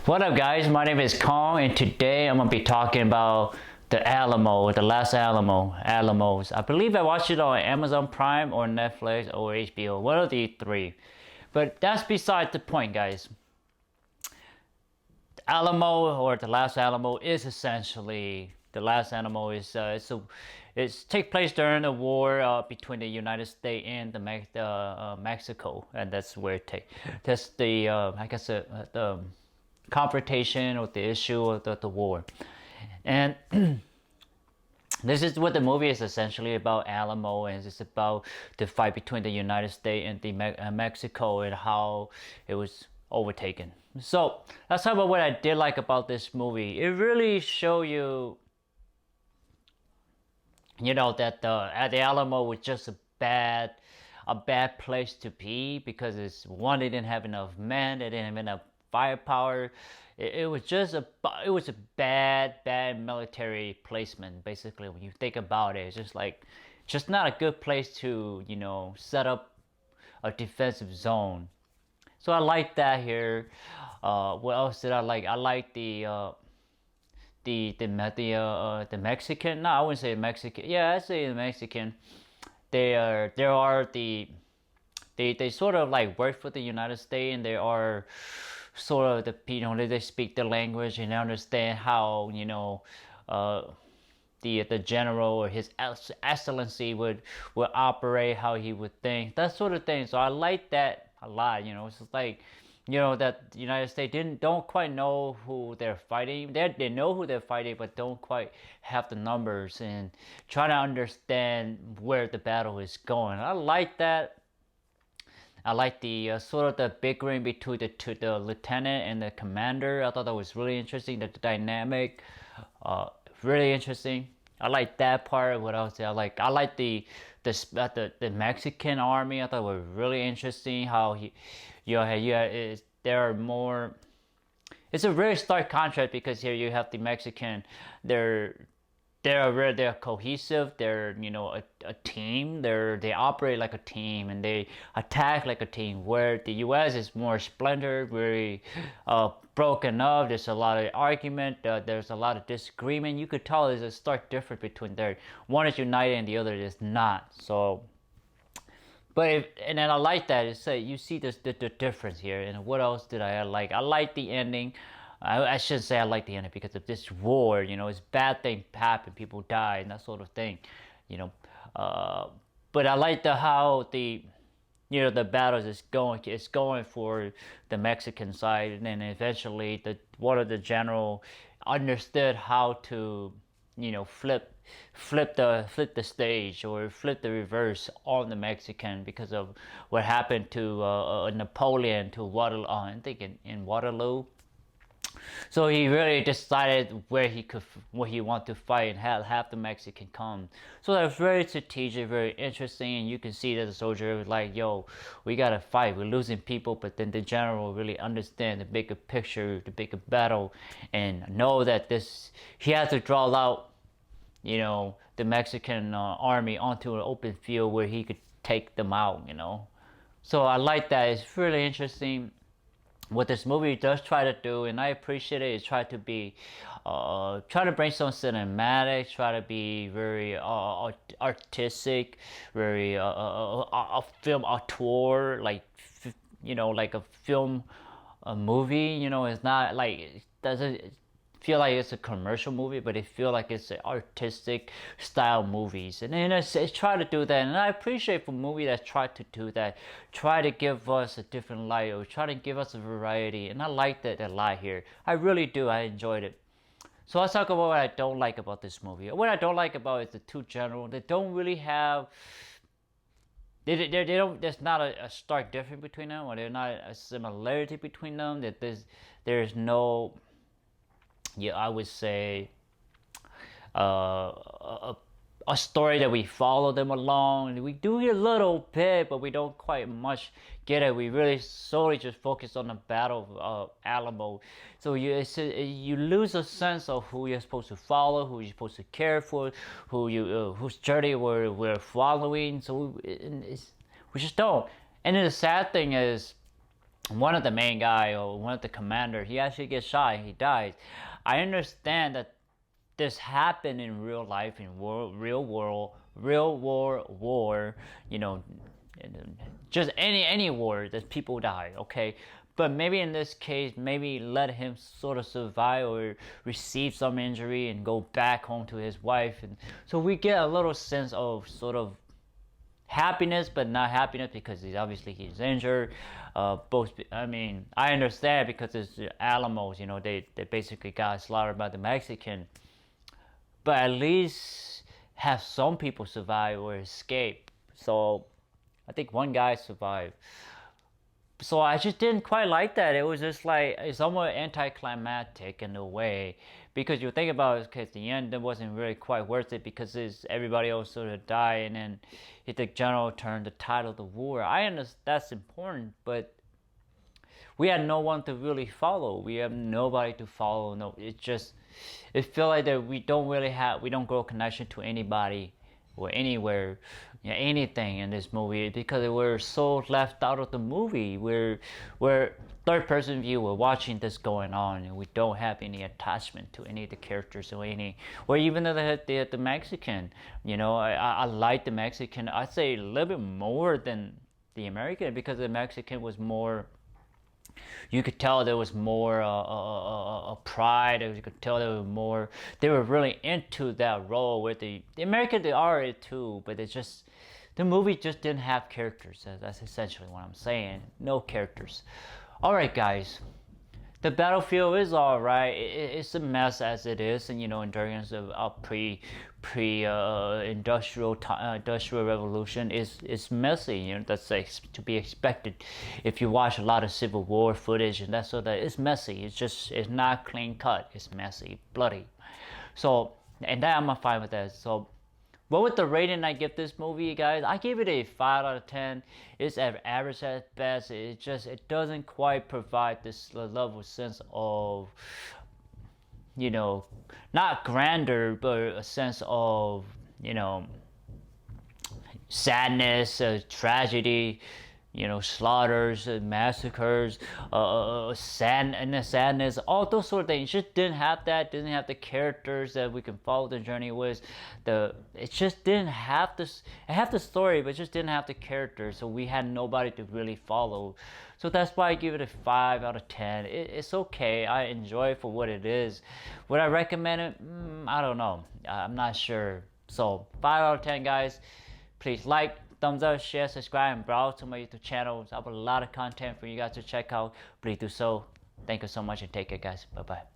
What up, guys? My name is Kong, and today I'm gonna be talking about the Alamo, the last Alamos. I believe I watched it on Amazon Prime or Netflix or HBO, one of the three. But that's beside the point, guys. Alamo or the last Alamo is essentially the last Alamo is it's take place during the war between the United States and Mexico, and that's where it take. That's the I guess the confrontation or the issue of the war. And this is what the movie is essentially about, Alamo, and it's about the fight between the United States and the Mexico and how it was overtaken. So let's talk about what I did like about this movie. It really show you, that the Alamo was just a bad place to be because it's one, they didn't have enough men, they didn't have enough firepower. It was just it was a bad military placement. Basically, when you think about it, it's just not a good place to set up a defensive zone. So I like that here. What else did I like? I like the Mexican. No, I wouldn't say Mexican. Yeah, I say the Mexican. They sort of like work for the United States, and they are sort of they speak the language and they understand how the general or his excellency would operate, how he would think, that sort of thing. So I like that a lot. It's just like that the United States don't quite know who they're fighting. They know who they're fighting, but don't quite have the numbers and try to understand where the battle is going. I like that. I like the sort of the bickering between the lieutenant and the commander. I thought that was really interesting. The dynamic, really interesting. I like that part. What else? I like the Mexican army. I thought it was really interesting how there are more. It's a very stark contrast because here you have the Mexican. They're cohesive. They're a team. They operate like a team and they attack like a team. Where the U.S. is more splintered, very broken up. There's a lot of argument. There's a lot of disagreement. You could tell there's a stark difference between there. One is united and the other is not. So, and then I like that. It's you see the difference here. And what else did I like? I like the ending. I shouldn't say I like the ending because of this war. It's bad things happen, people die, and that sort of thing. But I like how the battles is going. It's going for the Mexican side, and then eventually one of the general understood how to flip the stage or flip the reverse on the Mexican because of what happened to Napoleon to Waterloo. I think in Waterloo. So he really decided what he wanted to fight and have the Mexican come. So that was very strategic, very interesting, and you can see that the soldier was like, "Yo, we gotta fight. We're losing people," but then the general really understand the bigger picture, the bigger battle, and know that he has to draw out, the Mexican army onto an open field where he could take them out. So I like that. It's really interesting what this movie does try to do, and I appreciate it. Is try to be, try to bring some cinematics, try to be very artistic, very a film auteur, like like a film, a movie. It's not like it doesn't feel like it's a commercial movie, but it feel like it's an artistic style movies, and then it's try to do that, and I appreciate for movie that try to do that, try to give us a different light or try to give us a variety, and I like that a lot here. I really do. I enjoyed it. So let's talk about what I don't like about this movie. What I don't like about it is the two general. They don't really have. They don't. There's not a stark difference between them, or there's not a similarity between them. That there's no. Yeah, I would say a story that we follow them along. We do a little bit, but we don't quite much get it. We really solely just focus on the Battle of Alamo. So you lose a sense of who you're supposed to follow, who you're supposed to care for, whose journey we're following. So we just don't. And then the sad thing is, one of the main guy or one of the commander, he actually gets shot and he dies. I understand that this happened in real life, in real war, you know, just any war that people die, okay? But maybe in this case, maybe let him sort of survive or receive some injury and go back home to his wife, and so we get a little sense of sort of happiness, but not happiness because he's injured. Both, I mean, I understand because it's the Alamos, you know, they basically got slaughtered by the Mexican, but at least have some people survive or escape. So I think one guy survived. So I just didn't quite like that. It was just like it's somewhat anticlimactic in a way, because you think about it, because the end, it wasn't really quite worth it because everybody else sort of died, and then if the general turned the tide of the war. I understand that's important, but we had no one to really follow. We have nobody to follow. No, it felt like that we don't grow connection to anybody or anywhere, you know, anything in this movie, because we're so left out of the movie. We're third person view. We're watching this going on, and we don't have any attachment to any of the characters or even the Mexican. You know, I like the Mexican. I'd say a little bit more than the American, because the Mexican was more. You could tell there was more pride. You could tell there was more. They were really into that role. With the American, they are it too, but it's just the movie just didn't have characters. That's essentially what I'm saying. No characters. All right, guys. The battlefield is all right. It's a mess as it is, and you know, during a pre industrial industrial revolution, it's messy. You know, that's to be expected. If you watch a lot of Civil War footage and that sort of, it's messy. It's not clean cut. It's messy, bloody. So, and that I'm fine with that. So, what would the rating I give this movie, guys? I give it a 5 out of 10. It's average at best. It doesn't quite provide this level of sense of, you know, not grandeur, but a sense of, you know, sadness, tragedy, you know, slaughters, massacres, sadness, all those sort of things. It just didn't have that. Didn't have the characters that we can follow the journey with. It just didn't have this. It had the story, but it just didn't have the characters. So we had nobody to really follow. So that's why I give it a 5 out of 10. It's okay. I enjoy it for what it is. Would I recommend it? I don't know. I'm not sure. So 5 out of 10, guys. Please like, thumbs up, share, subscribe, and browse to my YouTube channels. I have a lot of content for you guys to check out. Please do so. Thank you so much and take care, guys. Bye bye.